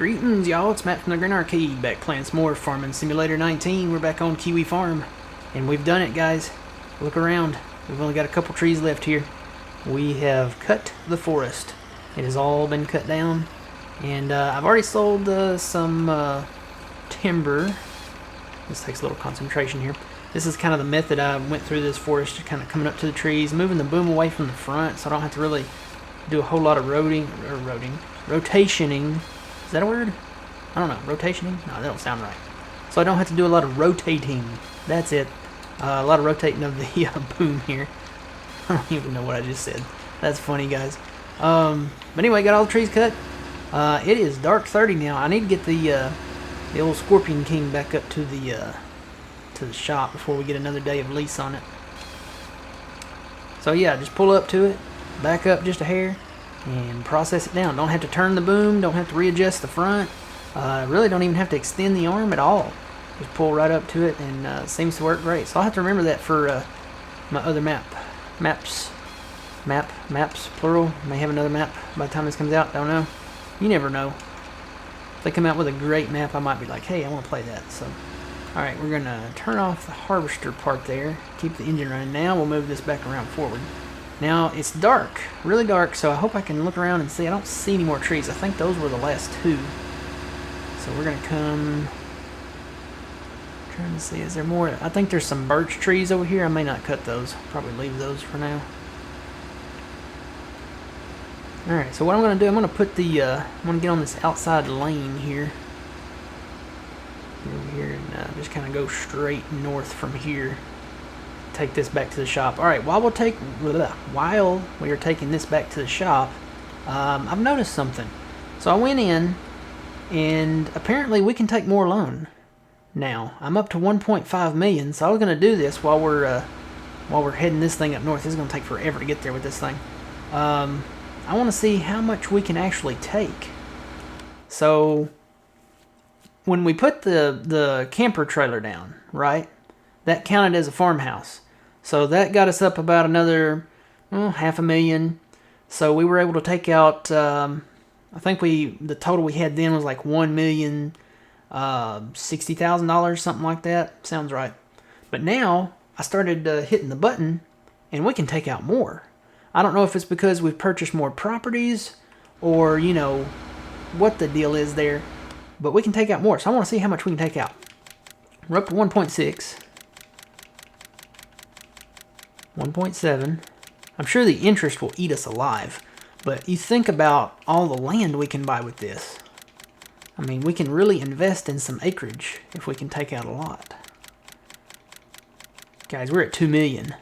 Greetings, y'all. It's Matt from the Green Arcade, back playing some more Farming Simulator 19. We're back on Kiwi Farm, and we've done it, guys. Look around. We've only got a couple trees left here. We have cut the forest. It has all been cut down, and I've already sold some timber. This takes a little concentration here. This is kind of the method I went through this forest, kind of coming up to the trees, moving the boom away from the front, so I don't have to really do a whole lot of rotationing. Is that a word? I don't know. Rotationing? No, that don't sound right. So I don't have to do a lot of rotating. That's it. A lot of rotating of the boom here. I don't even know what I just said. That's funny, guys. But anyway, got all the trees cut. It is dark 30 now. I need to get the old Scorpion King back up to the shop before we get another day of lease on it. So yeah, just pull up to it, back up just a hair, and process it down. Don't have to turn the boom, don't have to readjust the front, really don't even have to extend the arm at all. Just pull right up to it, and it seems to work great. So I'll have to remember that for my other maps plural. May have another map by the time this comes out, don't know. You never know. If they come out with a great map, I might be like, hey, I want to play that. So alright, we're going to turn off the harvester part there, keep the engine running. Now we'll move this back around forward. Now, it's dark, really dark, so I hope I can look around and see. I don't see any more trees. I think those were the last two. So we're going to come... trying to see, is there more? I think there's some birch trees over here. I may not cut those. Probably leave those for now. Alright, so what I'm going to do, I'm going to put the... I'm going to get on this outside lane here. Over here, and just kind of go straight north from here. Take this back to the shop. Alright, while we are taking this back to the shop, I've noticed something. So I went in, and apparently we can take more loan now. I'm up to 1.5 million, so I was going to do this while we're heading this thing up north. This is going to take forever to get there with this thing. I want to see how much we can actually take. So when we put the camper trailer down, right, that counted as a farmhouse. So that got us up about another $500,000. So we were able to take out, I think the total we had then was like $1,060,000, something like that. Sounds right. But now I started hitting the button, and we can take out more. I don't know if it's because we've purchased more properties, or you know what the deal is there, but we can take out more. So I want to see how much we can take out. We're up to 1.6. 1.7. I'm sure the interest will eat us alive, but you think about all the land we can buy with this. I mean, we can really invest in some acreage if we can take out a lot. Guys, we're at 2 million.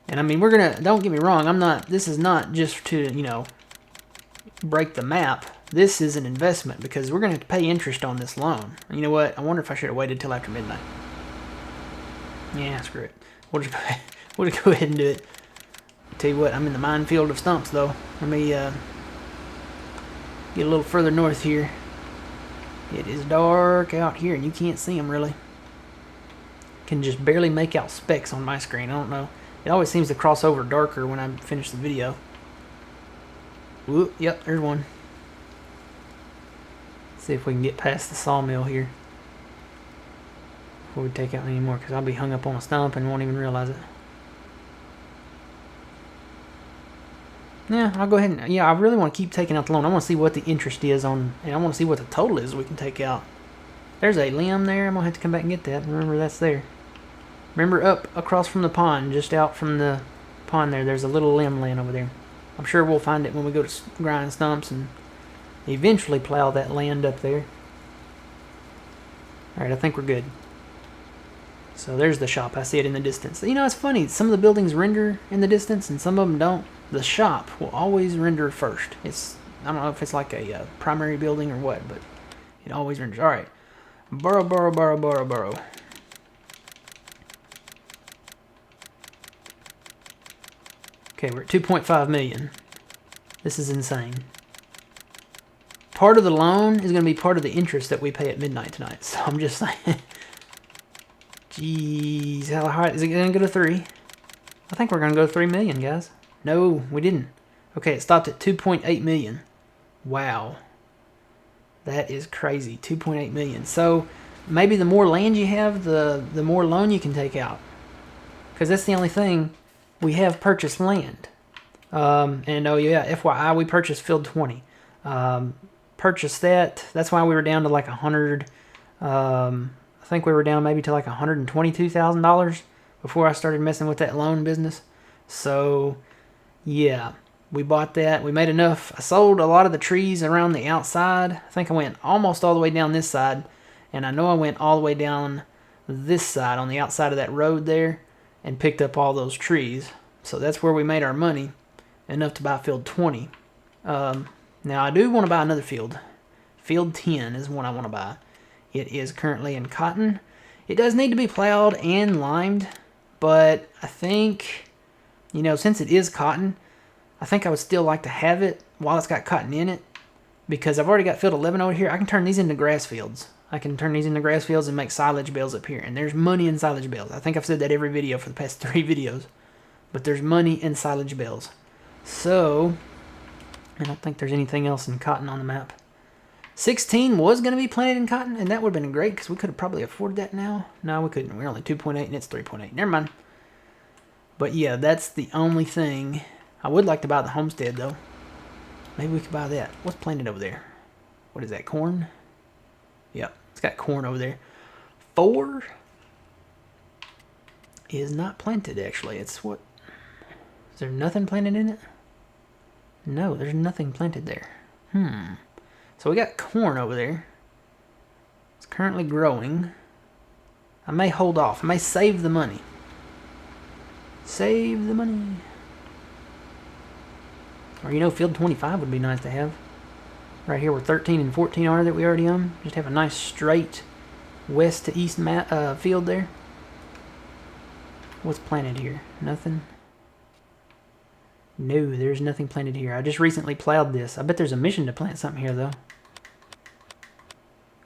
And I mean, we're gonna, don't get me wrong, this is not just to, you know, break the map. This is an investment because we're gonna have to pay interest on this loan. You know what? I wonder if I should have waited till after midnight. Yeah, screw it. We'll just go ahead and do it. Tell you what, I'm in the minefield of stumps, though. Let me get a little further north here. It is dark out here, and you can't see them, really. Can just barely make out specks on my screen. I don't know. It always seems to cross over darker when I finish the video. Whoop, yep, there's one. Let's see if we can get past the sawmill here before we take out any more, because I'll be hung up on a stump and won't even realize it. Yeah, I'll go ahead and... yeah, I really want to keep taking out the loan. I want to see what the interest is on... and I want to see what the total is we can take out. There's a limb there. I'm going to have to come back and get that. Remember, that's there. Remember, up across from the pond, just out from the pond there's a little limb laying over there. I'm sure we'll find it when we go to grind stumps and eventually plow that land up there. Alright, I think we're good. So there's the shop. I see it in the distance. You know, it's funny. Some of the buildings render in the distance and some of them don't. The shop will always render first. I don't know if it's like a primary building or what, but it always renders. Alright. Burrow. Okay, we're at 2.5 million. This is insane. Part of the loan is going to be part of the interest that we pay at midnight tonight. So I'm just saying. Jeez, how high is it going to go to 3? I think we're going to go to 3 million, guys. No, we didn't. Okay, it stopped at 2.8 million. Wow. That is crazy. 2.8 million. So maybe the more land you have, the more loan you can take out. Because that's the only thing. We have purchased land. And oh yeah, FYI, we purchased field 20. Purchased that. That's why we were down to like 100. I think we were down maybe to like $122,000 before I started messing with that loan business. So yeah, we bought that. We made enough. I sold a lot of the trees around the outside. I think I went almost all the way down this side, and I know I went all the way down this side on the outside of that road there and picked up all those trees. So that's where we made our money, enough to buy field 20. Now I do want to buy another field. Field 10 is one I want to buy. It is currently in cotton. It does need to be plowed and limed, but I think, you know, since it is cotton, I think I would still like to have it while it's got cotton in it, because I've already got field 11 over here. I can turn these into grass fields. I can turn these into grass fields and make silage bales up here, and there's money in silage bales. I think I've said that every video for the past 3 videos, but there's money in silage bales. So I don't think there's anything else in cotton on the map. 16 was going to be planted in cotton, and that would have been great because we could have probably afforded that now. No, we couldn't. We're only 2.8 and it's 3.8. Never mind. But yeah, that's the only thing. I would like to buy the homestead though. Maybe we could buy that. What's planted over there? What is that, corn? Yep, it's got corn over there. 4 is not planted actually. It's what? Is there nothing planted in it? No, there's nothing planted there. So we got corn over there. It's currently growing. I may hold off. I may save the money. Save the money. Or, you know, field 25 would be nice to have. Right here where 13 and 14 are that we already own. Just have a nice straight west to east field there. What's planted here? Nothing? No, there's nothing planted here. I just recently plowed this. I bet there's a mission to plant something here, though.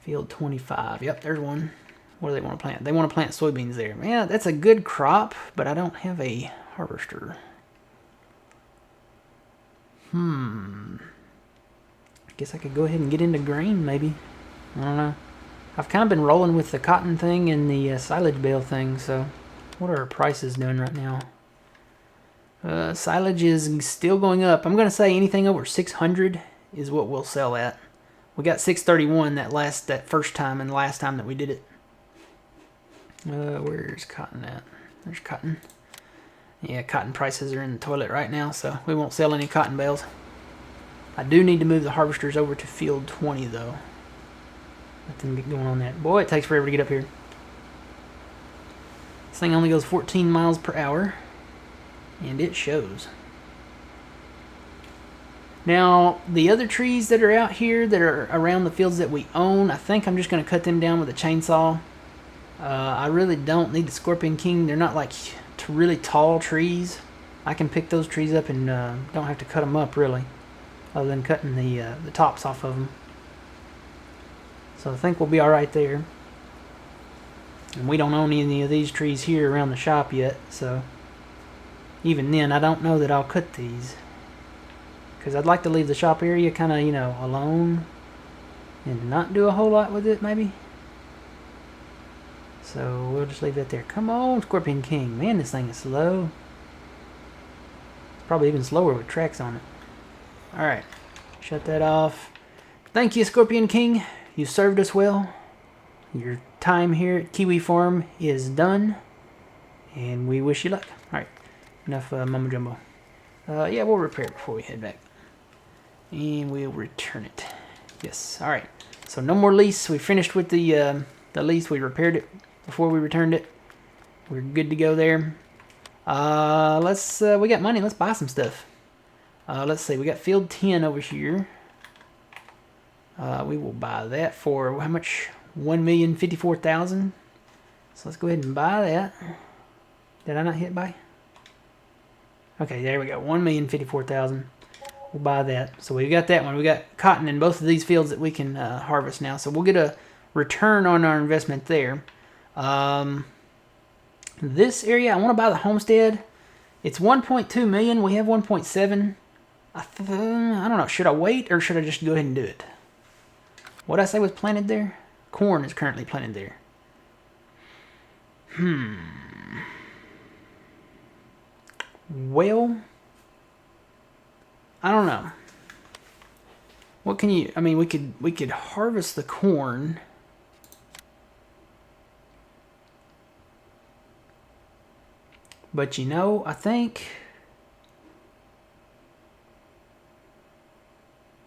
Field 25. Yep, there's one. What do they want to plant? They want to plant soybeans there. Yeah, that's a good crop, but I don't have a harvester. I guess I could go ahead and get into grain, maybe. I don't know. I've kind of been rolling with the cotton thing and the silage bale thing, so what are our prices doing right now? Silage is still going up. I'm going to say anything over 600 is what we'll sell at. We got 631 that first time and last time that we did it. Where's cotton at? There's cotton. Yeah, cotton prices are in the toilet right now, so we won't sell any cotton bales. I do need to move the harvesters over to field 20 though. Nothing going on there. Boy, it takes forever to get up here. This thing only goes 14 miles per hour, and it shows. Now, the other trees that are out here that are around the fields that we own, I think I'm just going to cut them down with a chainsaw. I really don't need the Scorpion King. They're not like really tall trees. I can pick those trees up and don't have to cut them up really, other than cutting the tops off of them. So I think we'll be alright there. And we don't own any of these trees here around the shop yet, so even then I don't know that I'll cut these. Because I'd like to leave the shop area kind of, you know, alone and not do a whole lot with it, maybe. So we'll just leave that there. Come on, Scorpion King. Man, this thing is slow. It's probably even slower with tracks on it. Alright, shut that off. Thank you, Scorpion King. You served us well. Your time here at Kiwi Farm is done. And we wish you luck. Alright, enough mumbo jumbo. Yeah, we'll repair it before we head back. And we'll return it. Yes, alright. So no more lease. We finished with the lease. We repaired it before we returned it. We're good to go there. We got money. Let's buy some stuff. Let's see. We got field 10 over here. We will buy that for how much? 1,054,000. So let's go ahead and buy that. Did I not hit buy? Okay, there we go. 1,054,000. We'll buy that. So we got that one. We got cotton in both of these fields that we can harvest now. So we'll get a return on our investment there. This area, I want to buy the homestead. It's 1.2 million. We have 1.7. I don't know. Should I wait or should I just go ahead and do it? What I say was planted there? Corn is currently planted there. Well, I don't know. What can you? I mean, we could harvest the corn. But you know, I think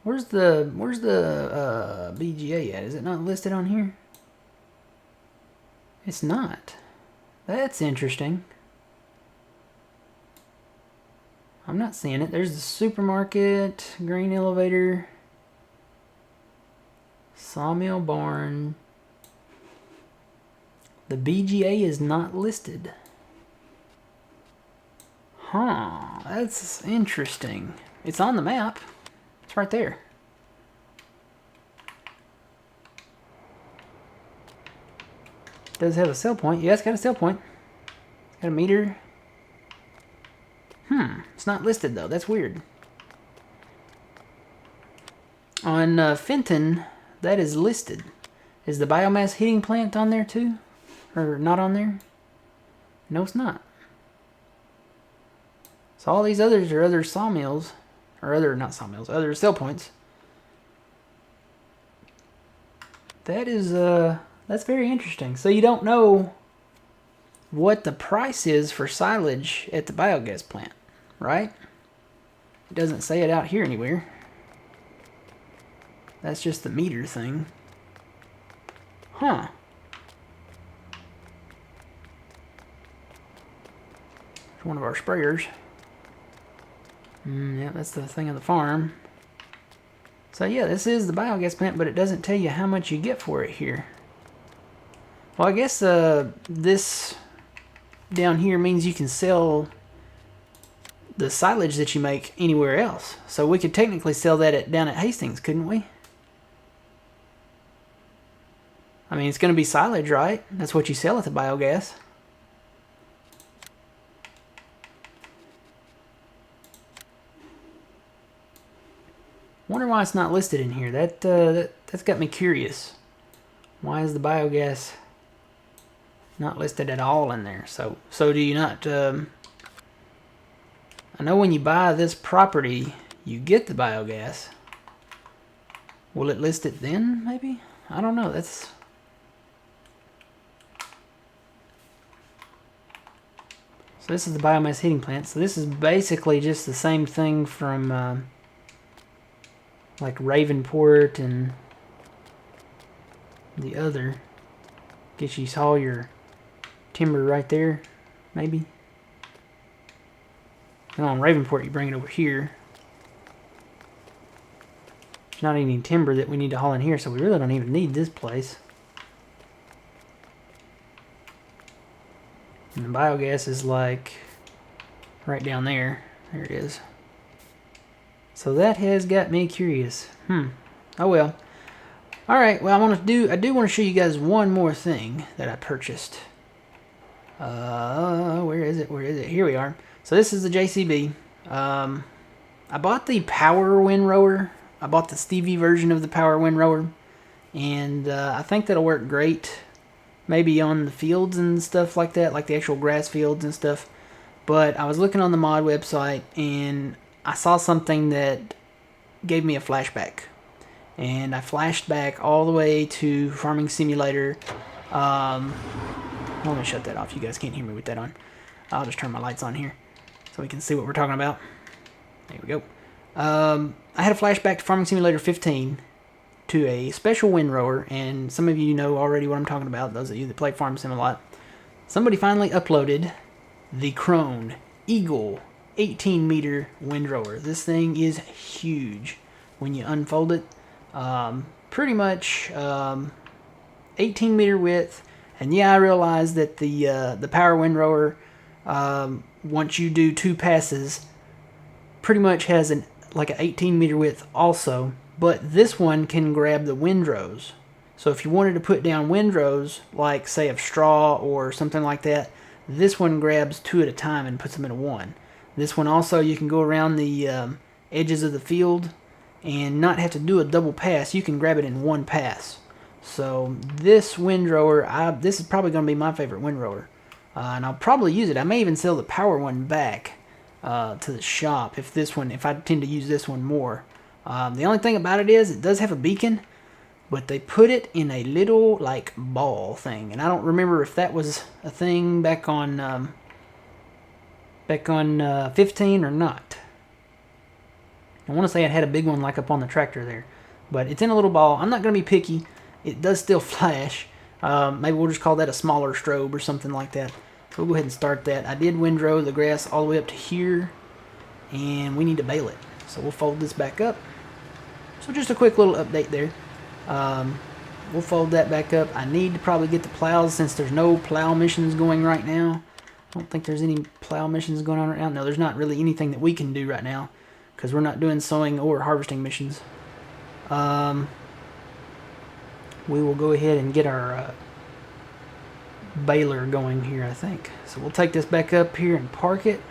where's the BGA at? Is it not listed on here? It's not. That's interesting. I'm not seeing it. There's the supermarket, grain elevator, sawmill barn. The BGA is not listed. Huh, that's interesting. It's on the map. It's right there. Does have a sell point. Yeah, it's got a sell point. It's got a meter. It's not listed though. That's weird. On Fenton, that is listed. Is the biomass heating plant on there too? Or not on there? No, it's not. So all these others are other sawmills. Or other, not sawmills, other sell points. That is, that's very interesting. So you don't know what the price is for silage at the biogas plant, right? It doesn't say it out here anywhere. That's just the meter thing. Huh. It's one of our sprayers. Yeah, that's the thing on the farm. So yeah, this is the biogas plant, but it doesn't tell you how much you get for it here. Well, I guess this down here means you can sell the silage that you make anywhere else. So we could technically sell that down at Hastings, couldn't we? I mean, it's going to be silage, right? That's what you sell at the biogas. Wonder why it's not listed in here. That's got me curious. Why is the biogas not listed at all in there? So do you not? I know when you buy this property, you get the biogas. Will it list it then? Maybe, I don't know. That's. So this is the biomass heating plant. So this is basically just the same thing from. Like Ravenport and the other. Guess you saw your timber right there, maybe. And on Ravenport, you bring it over here. There's not any timber that we need to haul in here, so we really don't even need this place. And the biogas is like right down there. There it is. So that has got me curious. Oh well. Alright, well I do want to show you guys one more thing that I purchased. Where is it? Here we are. So this is the JCB. I bought the Power Windrower. I bought the Stevie version of the Power Windrower. And I think that'll work great. Maybe on the fields and stuff like that, like the actual grass fields and stuff. But I was looking on the mod website and I saw something that gave me a flashback. And I flashed back all the way to Farming Simulator. Let me shut that off. You guys can't hear me with that on. I'll just turn my lights on here so we can see what we're talking about. There we go. I had a flashback to Farming Simulator 15 to a special windrower. And some of you know already what I'm talking about, those of you that play Farm Sim a lot. Somebody finally uploaded the Krone Eagle 18-meter windrower. This thing is huge when you unfold it. Pretty much 18-meter width. And yeah, I realize that the Power Windrower, once you do 2 passes, pretty much has like an 18-meter width also. But this one can grab the windrows. So if you wanted to put down windrows, like say of straw or something like that, this one grabs 2 at a time and puts them in a 1. This one also, you can go around the edges of the field and not have to do a double pass. You can grab it in one pass. So this windrower, this is probably going to be my favorite windrower. And I'll probably use it. I may even sell the power one back to the shop if I tend to use this one more. The only thing about it is it does have a beacon, but they put it in a little like ball thing, and I don't remember if that was a thing back on 15 or not. I want to say it had a big one like up on the tractor there, but it's in a little ball. I'm not going to be picky. It does still flash. Maybe we'll just call that a smaller strobe or something like that. We'll go ahead and start that. I did windrow the grass all the way up to here, and we need to bale it. So we'll fold this back up. So just a quick little update there. We'll fold that back up. I need to probably get the plows since there's no plow missions going right now. I don't think there's any plow missions going on right now. No, there's not really anything that we can do right now because we're not doing sowing or harvesting missions. We will go ahead and get our baler going here, I think. So we'll take this back up here and park it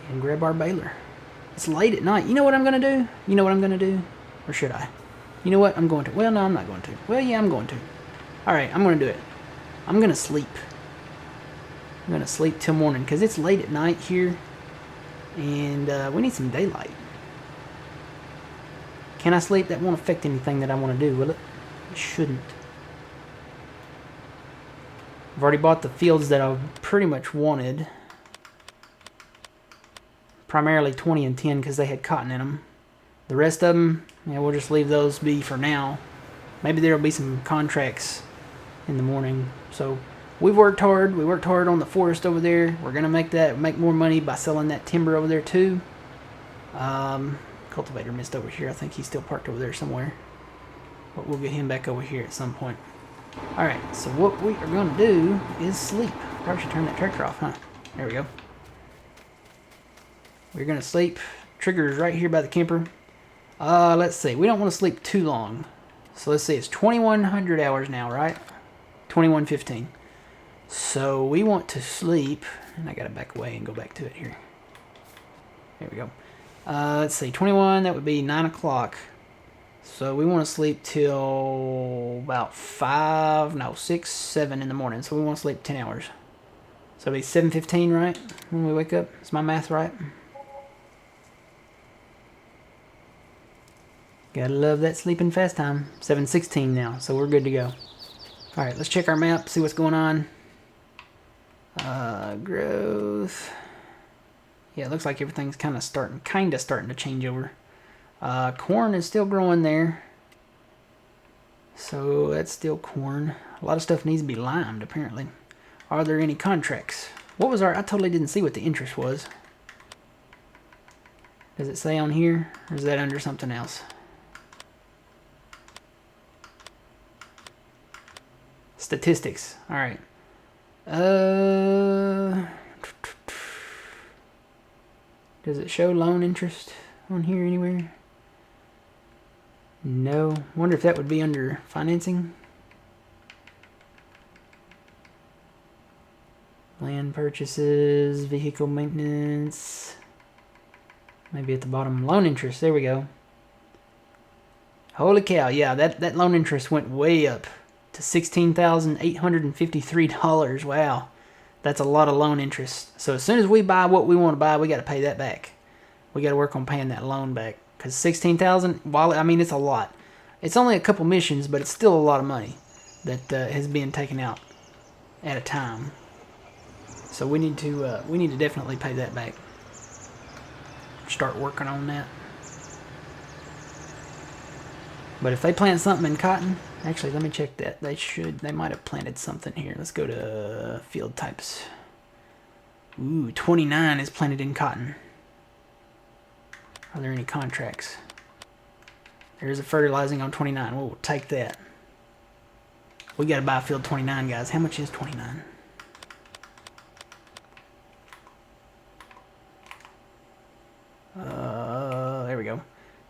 and grab our baler. It's late at night. You know what I'm going to do? You know what I'm going to do? Or should I? You know what? I'm going to. Well, no, I'm not going to. Well, yeah, I'm going to. Alright, I'm going to do it. I'm going to sleep. I'm going to sleep till morning because it's late at night here. And we need some daylight. Can I sleep? That won't affect anything that I want to do, will it? It shouldn't. I've already bought the fields that I've pretty much wanted. Primarily 20 and 10 because they had cotton in them. The rest of them, yeah, we'll just leave those be for now. Maybe there'll be some contracts in the morning. So we've worked hard. We worked hard on the forest over there. We're gonna make more money by selling that timber over there too. Cultivator missed over here. I think he's still parked over there somewhere. But we'll get him back over here at some point. Alright, so what we are gonna do is sleep. Probably should turn that tractor off, huh? There we go. We're going to sleep. Trigger is right here by the camper. Let's see. We don't want to sleep too long. So let's see. It's 2100 hours now, right? 2115. So we want to sleep. And I got to back away and go back to it here. There we go. Let's see. 21, that would be 9 o'clock. So we want to sleep till about 6, 7 in the morning. So we want to sleep 10 hours. So it'll be 7:15, right? When we wake up. Is my math right? Gotta love that sleeping fast time. 7:16 now, so we're good to go. Alright, let's check our map, see what's going on. Growth. Yeah, it looks like everything's kind of starting to change over. Corn is still growing there. So that's still corn. A lot of stuff needs to be limed, apparently. Are there any contracts? What was I totally didn't see what the interest was. Does it say on here? Or is that under something else? Statistics. Alright. Does it show loan interest on here anywhere? No. Wonder if that would be under financing. Land purchases, vehicle maintenance. Maybe at the bottom. Loan interest. There we go. Holy cow. Yeah, that loan interest went way up to $16,853. Wow. That's a lot of loan interest. So as soon as we buy what we want to buy, we got to pay that back. We got to work on paying that loan back. Because $16,000, while I mean it's a lot. It's only a couple missions, but it's still a lot of money that has been taken out at a time. So we need to definitely pay that back. Start working on that. But if they plant something in cotton, actually let me check that. They might have planted something here. Let's go to field types. Ooh, 29 is planted in cotton. Are there any contracts? There's a fertilizing on 29. We'll take that. We gotta buy field 29, guys. How much is 29? There we go.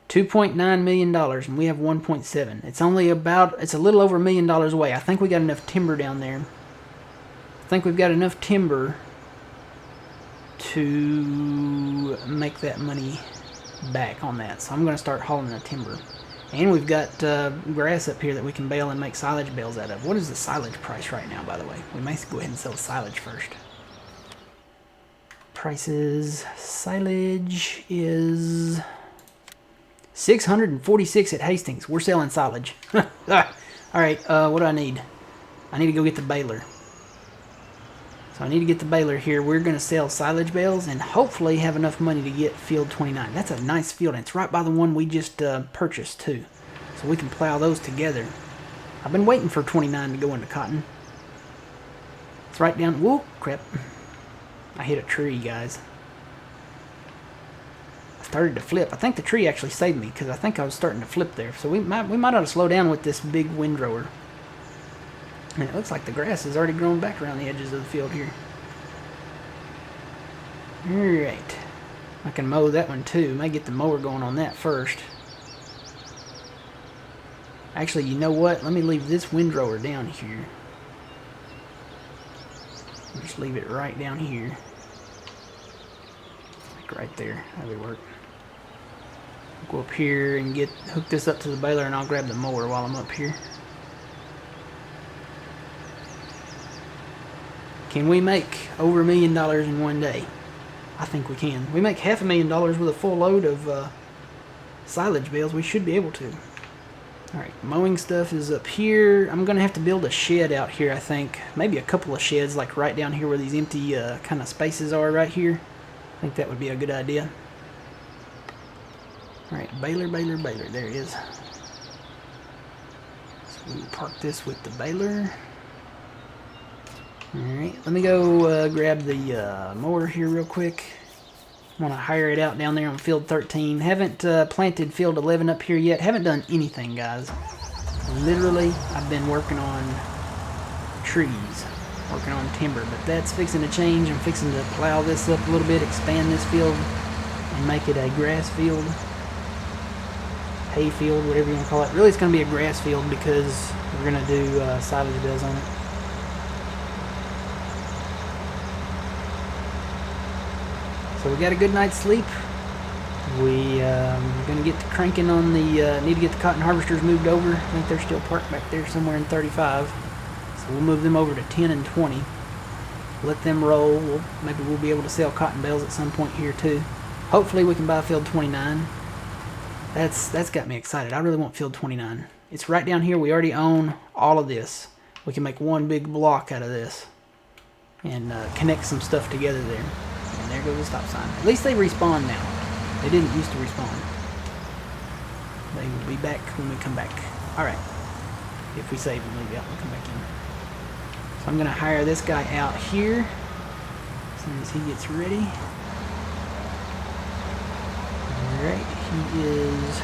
$2.9 million, and we have 1.7. It's a little over $1 million away. I think we got enough timber down there. I think we've got enough timber to to make that money back on that. So I'm going to start hauling the timber. And we've got grass up here that we can bale and make silage bales out of. What is the silage price right now, by the way? We might go ahead and sell silage first. Prices. Silage is 646 at Hastings. We're selling silage. Alright, what do I need? I need to go get the baler. So I need to get the baler here. We're going to sell silage bales and hopefully have enough money to get field 29. That's a nice field, and it's right by the one we just purchased too. So we can plow those together. I've been waiting for 29 to go into cotton. It's right down... Whoa, crap. I hit a tree, guys. I started to flip. I think the tree actually saved me because I think I was starting to flip there. So we might ought to slow down with this big windrower. And it looks like the grass has already grown back around the edges of the field here. Alright. I can mow that one too. Might get the mower going on that first. Actually, you know what? Let me leave this windrower down here. Just leave it right down here. Like right there. That'll work. Go up here and hook this up to the baler, and I'll grab the mower while I'm up here. Can we make over $1 million in one day? I think we can. We make $500,000 with a full load of silage bales. We should be able to. Alright, mowing stuff is up here. I'm going to have to build a shed out here, I think. Maybe a couple of sheds, like right down here where these empty kind of spaces are right here. I think that would be a good idea. Alright, baler. There it is. So we'll park this with the baler. Alright, let me go grab the mower here real quick. I want to hire it out down there on field 13. Haven't planted field 11 up here yet. Haven't done anything, guys. Literally, I've been working on trees, working on timber, but that's fixing to change. I'm fixing to plow this up a little bit, expand this field, and make it a grass field, hay field, whatever you want to call it. Really, it's going to be a grass field because we're going to do silage bales on it. So we got a good night's sleep. We're going to get to cranking on the, need to get the cotton harvesters moved over. I think they're still parked back there somewhere in 35. So we'll move them over to 10 and 20. Let them roll. Maybe we'll be able to sell cotton bales at some point here too. Hopefully we can buy field 29. That's got me excited. I really want field 29. It's right down here. We already own all of this. We can make one big block out of this and connect some stuff together there. And there goes the stop sign. At least they respawn now. They didn't used to respawn. They will be back when we come back. Alright. If we save and leave out, we'll come back in. So I'm going to hire this guy out here as soon as he gets ready. Alright, he is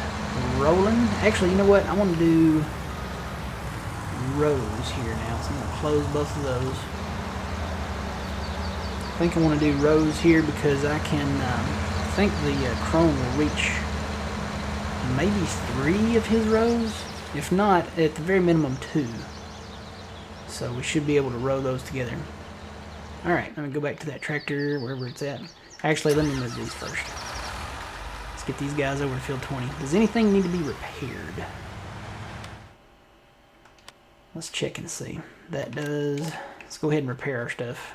rolling. Actually, you know what? I want to do rows here now. So I'm going to close both of those. I think I want to do rows here because I can, I think the crone will reach maybe 3 of his rows. If not, at the very minimum 2. So we should be able to row those together. Alright, let me go back to that tractor, wherever it's at. Actually, let me move these first. Let's get these guys over to field 20. Does anything need to be repaired? Let's check and see. That does. Let's go ahead and repair our stuff.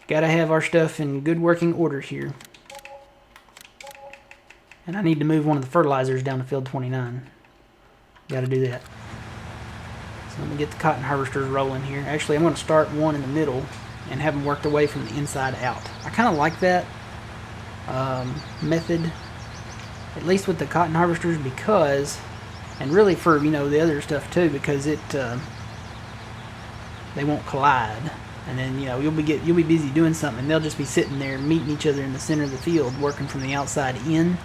Gotta have our stuff in good working order here. And I need to move one of the fertilizers down to field 29. Gotta do that. So let me get the cotton harvesters rolling here. Actually, I'm going to start one in the middle and have them worked away from the inside out. I kind of like that method, at least with the cotton harvesters, because, and really for, you know, the other stuff too, because it they won't collide. And then, you know, you'll be busy doing something, and they'll just be sitting there meeting each other in the center of the field, working from the outside in,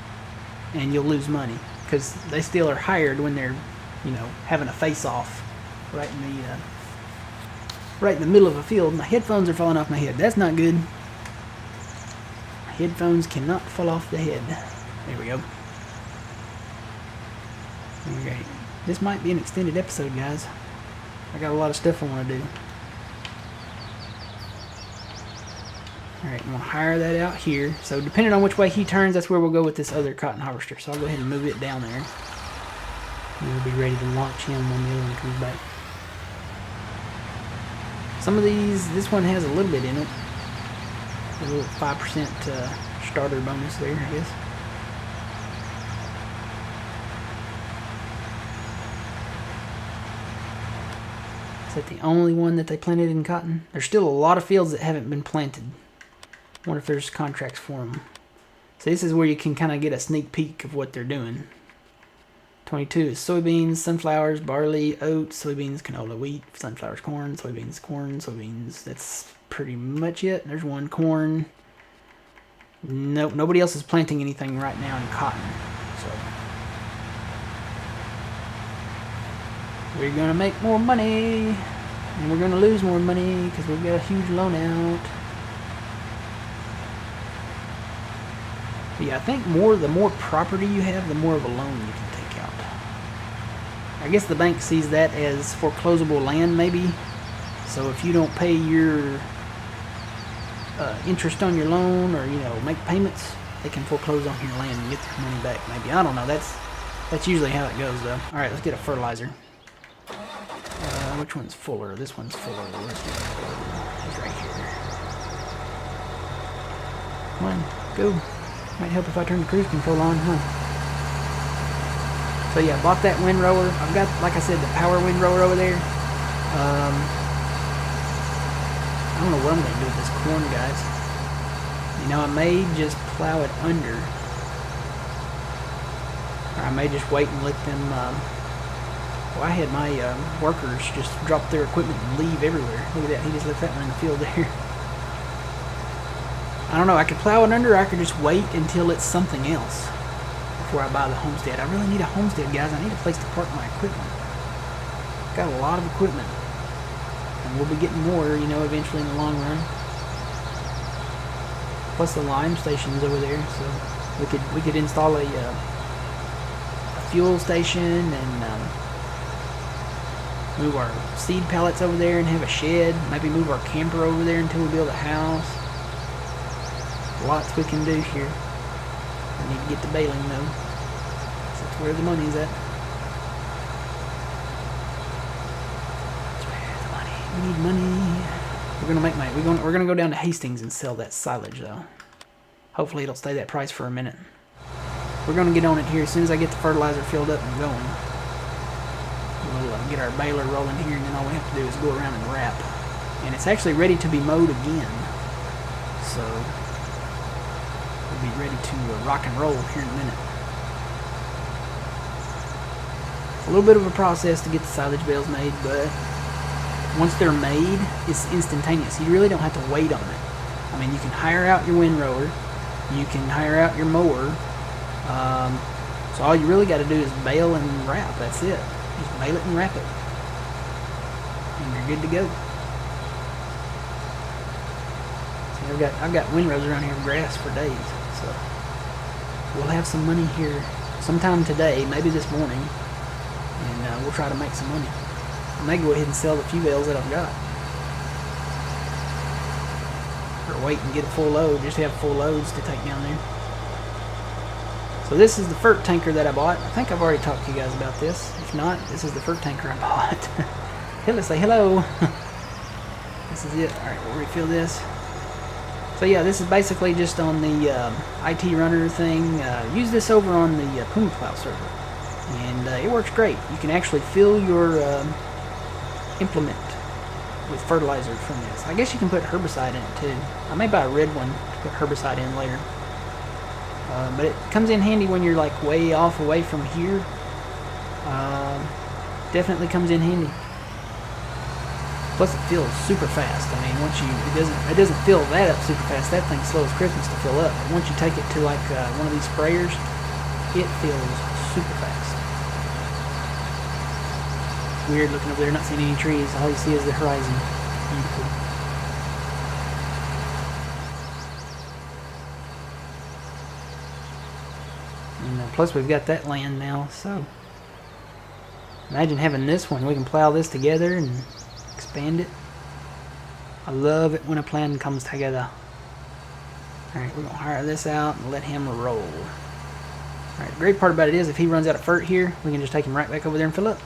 and you'll lose money because they still are hired when they're, you know, having a face-off right in the middle of a field. My headphones are falling off my head. That's not good. My headphones cannot fall off the head. There we go. Okay, this might be an extended episode, guys. I got a lot of stuff I want to do. Alright, I'm going to hire that out here. So depending on which way he turns, that's where we'll go with this other cotton harvester. So I'll go ahead and move it down there. And we'll be ready to launch him when the other one comes back. Some of these, this one has a little bit in it. A little 5% starter bonus there, I guess. Is that the only one that they planted in cotton? There's still a lot of fields that haven't been planted. I wonder if there's contracts for them. So this is where you can kind of get a sneak peek of what they're doing. 22 is soybeans, sunflowers, barley, oats, soybeans, canola, wheat, sunflowers, corn, soybeans, corn, soybeans. That's pretty much it. There's one corn. Nope, nobody else is planting anything right now in cotton. So we're going to make more money. And we're going to lose more money because we've got a huge loan out. But yeah, I think the more property you have, the more of a loan you can take out. I guess the bank sees that as foreclosable land, maybe. So if you don't pay your interest on your loan, or make payments, they can foreclose on your land and get their money back. Maybe, I don't know. That's usually how it goes, though. All right, let's get a fertilizer. Which one's fuller? This one's fuller. Where's the fuller? He's right here. Come on, go. Might help if I turn the cruise control on, huh? So yeah, I bought that windrower. I've got, like I said, the power windrower over there. I don't know what I'm going to do with this corn, guys. I may just plow it under. Or I may just wait and let them... well, I had my workers just drop their equipment and leave everywhere. Look at that. He just left that one in the field there. I don't know, I could plow it under, or I could just wait until it's something else before I buy the homestead. I really need a homestead, guys. I need a place to park my equipment. Got a lot of equipment. And we'll be getting more, eventually in the long run. Plus the lime station's over there, so we could install a fuel station and move our seed pallets over there and have a shed. Maybe move our camper over there until we build a house. Lots we can do here. We need to get to baling though. That's where the money's at. That's where the money. We need money. We're gonna make money. We're gonna go down to Hastings and sell that silage though. Hopefully it'll stay that price for a minute. We're gonna get on it here as soon as I get the fertilizer filled up and going. We'll get our baler rolling here, and then all we have to do is go around and wrap. And it's actually ready to be mowed again. So we'll be ready to rock and roll here in a minute. It's a little bit of a process to get the silage bales made, but once they're made, it's instantaneous. You really don't have to wait on it. I mean, you can hire out your windrower, you can hire out your mower. So all you really got to do is bale and wrap. That's it. Just bale it and wrap it, and you're good to go. See, I've got windrows around here grass for days, so we'll have some money here sometime today, maybe this morning, and we'll try to make some money. I may go ahead and sell the few bales that I've got, or wait and get a full load. Just have full loads to take down there. So this is the FERT tanker that I bought. I think I've already talked to you guys about this. If not, this is the FERT tanker I bought. Hey, let's say hello. This is it. Alright, we'll refill this. So yeah, this is basically just on the IT runner thing. Use this over on the Puma Plow server. And it works great. You can actually fill your implement with fertilizer from this. I guess you can put herbicide in it too. I may buy a red one to put herbicide in later. But it comes in handy when you're like way off away from here. Definitely comes in handy. Plus it fills super fast. I mean, once it doesn't fill that up super fast. That thing's slow as Christmas to fill up. But once you take it to like one of these sprayers, it fills super fast. Weird looking over there, not seeing any trees. All you see is the horizon. Beautiful. And plus we've got that land now, so imagine having this one. We can plow this together and expand it. I love it when a plan comes together. Alright, we're going to hire this out and let him roll. Alright, the great part about it is if he runs out of fert here, we can just take him right back over there and fill up.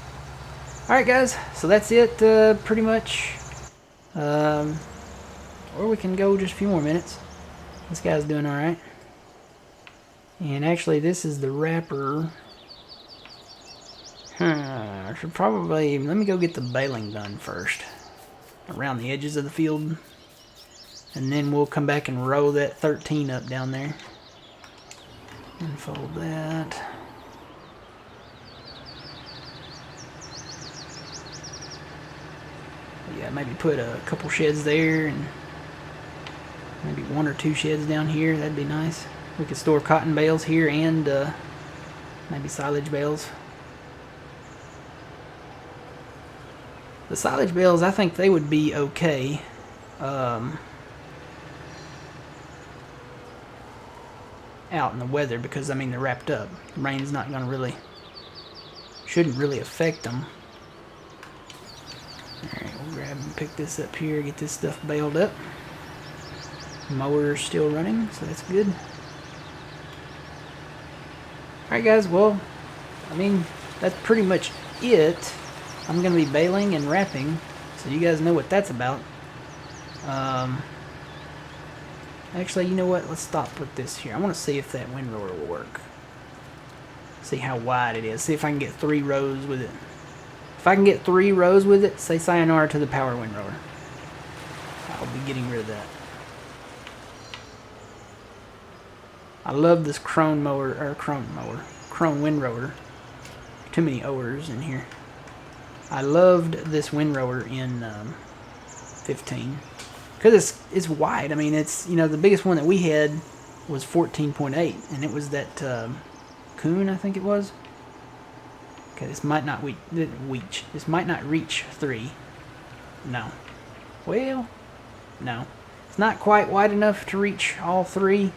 Alright guys, so that's it pretty much. Or we can go just a few more minutes. This guy's doing alright. And actually this is the wrapper. I should probably, let me go get the baling done first. Around the edges of the field. And then we'll come back and row that 13 up down there. Unfold that. Yeah, maybe put a couple sheds there and maybe 1 or 2 sheds down here. That'd be nice. We could store cotton bales here and maybe silage bales. The silage bales, I think they would be okay. Out in the weather because I mean they're wrapped up. Rain's not going to really, shouldn't really affect them. Alright, we'll grab and pick this up here, get this stuff baled up. Mower's still running, so that's good. Alright guys, well, I mean, that's pretty much it. I'm going to be baling and wrapping, so you guys know what that's about. Actually, you know what? Let's stop with this here. I want to see if that windrower will work. See how wide it is. See if I can get 3 rows with it. If I can get 3 rows with it, say sayonara to the power windrower. I'll be getting rid of that. I love this crone windrower. Too many O'ers in here. I loved this windrower in 15. Because it's wide. I mean, it's, you know, the biggest one that we had was 14.8. And it was that Coon, I think it was. Okay, this might not reach. This might not reach 3. No. Well, no. It's not quite wide enough to reach all 3.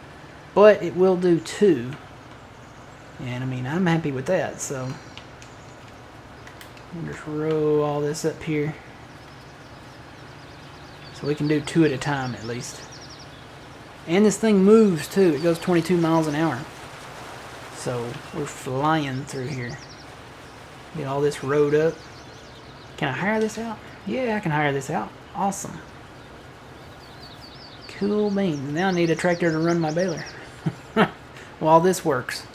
But it will do 2. And, I mean, I'm happy with that. So, I'll just row all this up here. So we can do 2 at a time at least. And this thing moves too. It goes 22 miles an hour. So we're flying through here. Get all this rowed up. Can I hire this out? Yeah, I can hire this out. Awesome. Cool beans. Now I need a tractor to run my baler. While this works.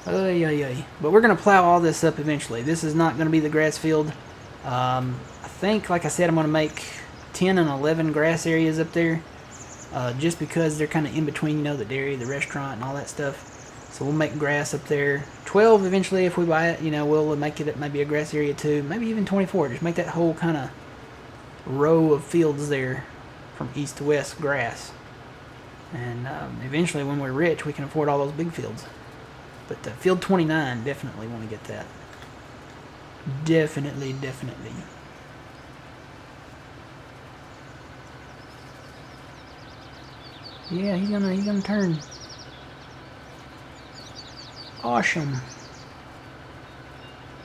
Ay, ay, ay. But we're going to plow all this up eventually. This is not going to be the grass field. I think, like I said, I'm going to make 10 and 11 grass areas up there. Just because they're kind of in between, you know, the dairy, the restaurant, and all that stuff. So we'll make grass up there. 12 eventually if we buy it. You know, we'll make it maybe a grass area too. Maybe even 24. Just make that whole kind of row of fields there from east to west grass. And eventually when we're rich, we can afford all those big fields. But field 29, definitely want to get that. Definitely, definitely. Yeah, he's gonna turn. Awesome.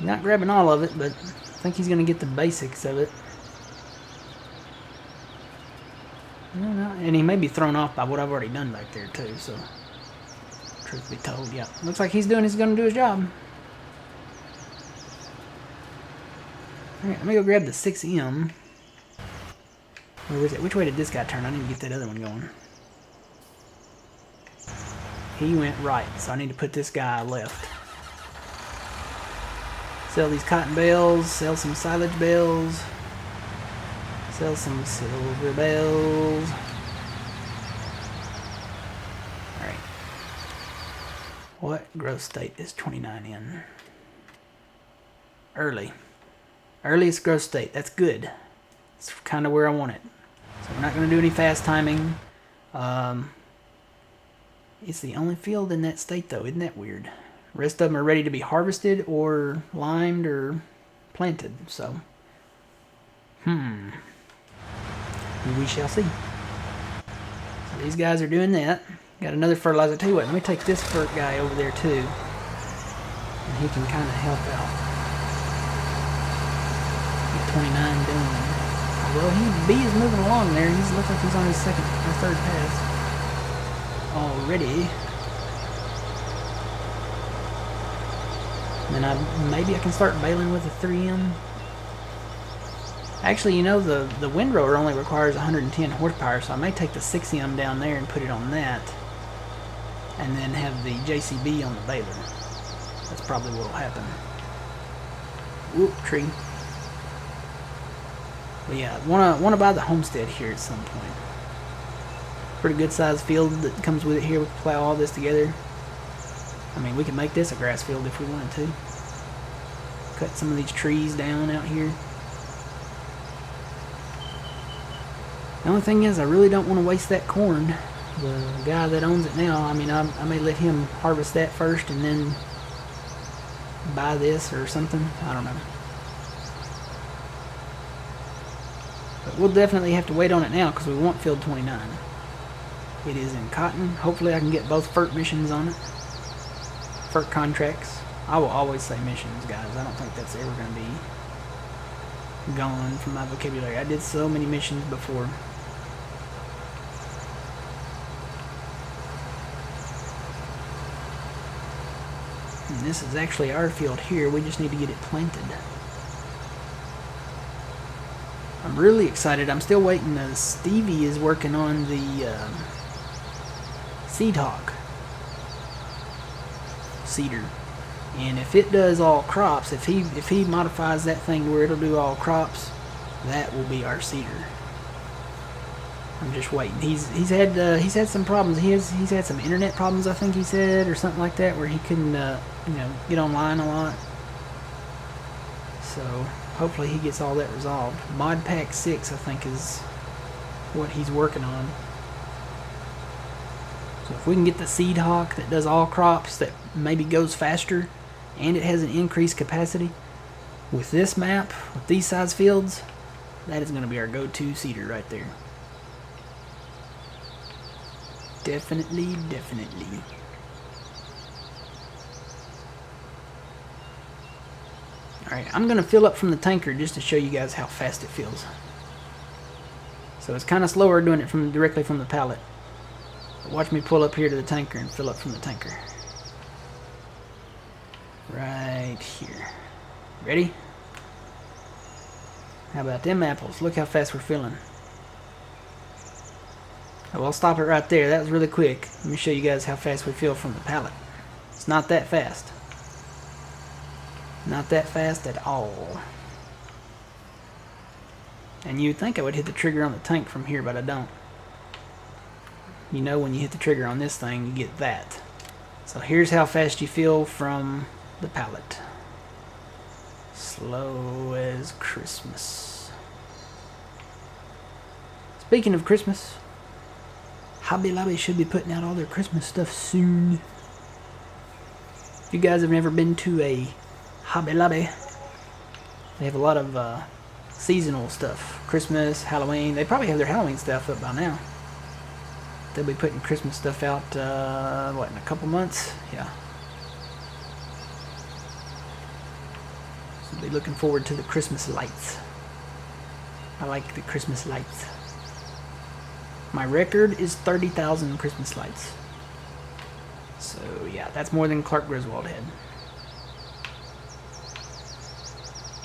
Not grabbing all of it, but I think he's gonna get the basics of it. And he may be thrown off by what I've already done back there too, so truth be told, yeah. Looks like he's gonna do his job. Alright, let me go grab the 6M. Where was it? Which way did this guy turn? I need to get that other one going. He went right, so I need to put this guy left. Sell these cotton bales, sell some silage bales, sell some silver bales. Alright. What growth state is 29 in? Early. Earliest growth state, that's good. It's kind of where I want it. So we're not going to do any fast timing. It's the only field in that state though, isn't that weird? The rest of them are ready to be harvested or limed or planted, so. We shall see. So these guys are doing that. Got another fertilizer. Tell you what, let me take this fert guy over there too. And he can kind of help out. Get 29 done. Well, B is moving along there. He's looks like he's on his second or third pass. already. And then maybe I can start baling with a 3M. Actually, you know, the windrower only requires 110 horsepower, so I may take the 6M down there and put it on that. And then have the JCB on the baler. That's probably what will happen. Whoop, tree. But yeah, wanna buy the homestead here at some point. Pretty good sized field that comes with it here. We can plow all this together. I mean, we can make this a grass field if we wanted to. Cut some of these trees down out here. The only thing is, I really don't want to waste that corn. The guy that owns it now, I mean, I may let him harvest that first and then buy this or something. I don't know. But we'll definitely have to wait on it now because we want field 29. It is in cotton. Hopefully I can get both FERT missions on it. FERT contracts. I will always say missions, guys. I don't think that's ever going to be gone from my vocabulary. I did so many missions before. And this is actually our field here. We just need to get it planted. I'm really excited. I'm still waiting. Stevie is working on the Seed Hawk seeder, and if it does all crops, if he modifies that thing where it'll do all crops, that will be our seeder. I'm just waiting. He's had some problems. He's had some internet problems, I think he said, or something like that, where he couldn't get online a lot. So hopefully he gets all that resolved. Mod Pack 6, I think, is what he's working on. So if we can get the Seed Hawk that does all crops, that maybe goes faster, and it has an increased capacity, with this map, with these size fields, that is going to be our go-to seeder right there. Definitely, definitely. Alright, I'm going to fill up from the tanker just to show you guys how fast it feels. So it's kind of slower doing it directly from the pallet. But watch me pull up here to the tanker and fill up from the tanker. Right here. Ready? How about them apples? Look how fast we're filling. Oh, I'll stop it right there. That was really quick. Let me show you guys how fast we fill from the pallet. It's not that fast. Not that fast at all. And you'd think I would hit the trigger on the tank from here, but I don't. You know, when you hit the trigger on this thing, you get that. So here's how fast you fill from the pallet. Slow as Christmas. Speaking of Christmas, Hobby Lobby should be putting out all their Christmas stuff soon. If you guys have never been to a Hobby Lobby, they have a lot of seasonal stuff. Christmas, Halloween. They probably have their Halloween stuff up by now. They'll be putting Christmas stuff out, what, in a couple months? Yeah. So be looking forward to the Christmas lights. I like the Christmas lights. My record is 30,000 Christmas lights. So yeah, that's more than Clark Griswold had.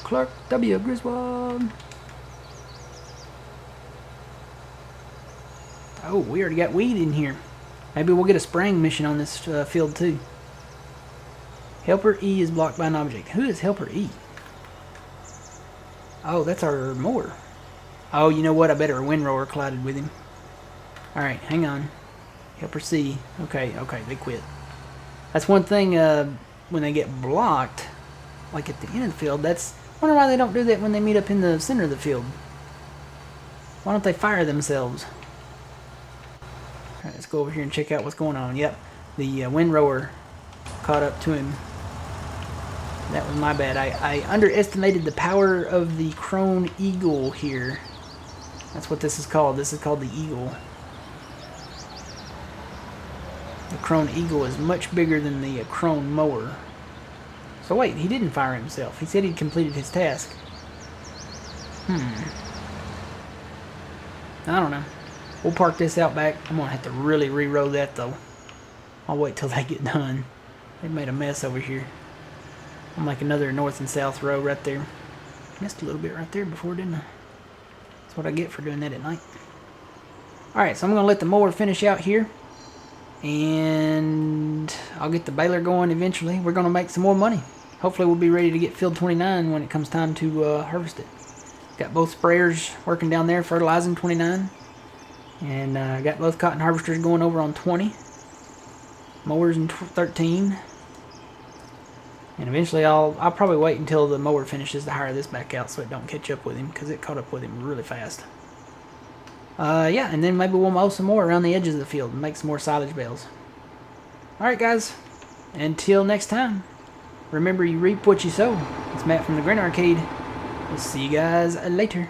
Clark W. Griswold. Oh, we already got weed in here. Maybe we'll get a spraying mission on this field too. Helper E is blocked by an object. Who is Helper E? Oh, that's our mower. Oh, you know what? I bet our windrower collided with him. Alright, hang on. Helper C. Okay, they quit. That's one thing, when they get blocked, like at the end of the field, I wonder why they don't do that when they meet up in the center of the field. Why don't they fire themselves? Alright, let's go over here and check out what's going on. Yep, the windrower caught up to him. That was my bad. I underestimated the power of the Crone Eagle here. That's what this is called. This is called the Eagle. The Crone Eagle is much bigger than the Crone Mower. So wait, he didn't fire himself. He said he'd completed his task. I don't know. We'll park this out back. I'm going to have to really re-row that though. I'll wait till they get done. They made a mess over here. I'll make another north and south row right there. Missed a little bit right there before, didn't I? That's what I get for doing that at night. Alright, so I'm going to let the mower finish out here. And I'll get the baler going eventually. We're going to make some more money. Hopefully we'll be ready to get field 29 when it comes time to harvest it. Got both sprayers working down there, fertilizing 29. And got both cotton harvesters going over on 20. Mowers in 13. And eventually I'll probably wait until the mower finishes to hire this back out so it don't catch up with him, because it caught up with him really fast. Yeah, and then maybe we'll mow some more around the edges of the field and make some more silage bales. Alright guys, until next time, remember you reap what you sow. It's Matt from the Grin Arcade. We'll see you guys later.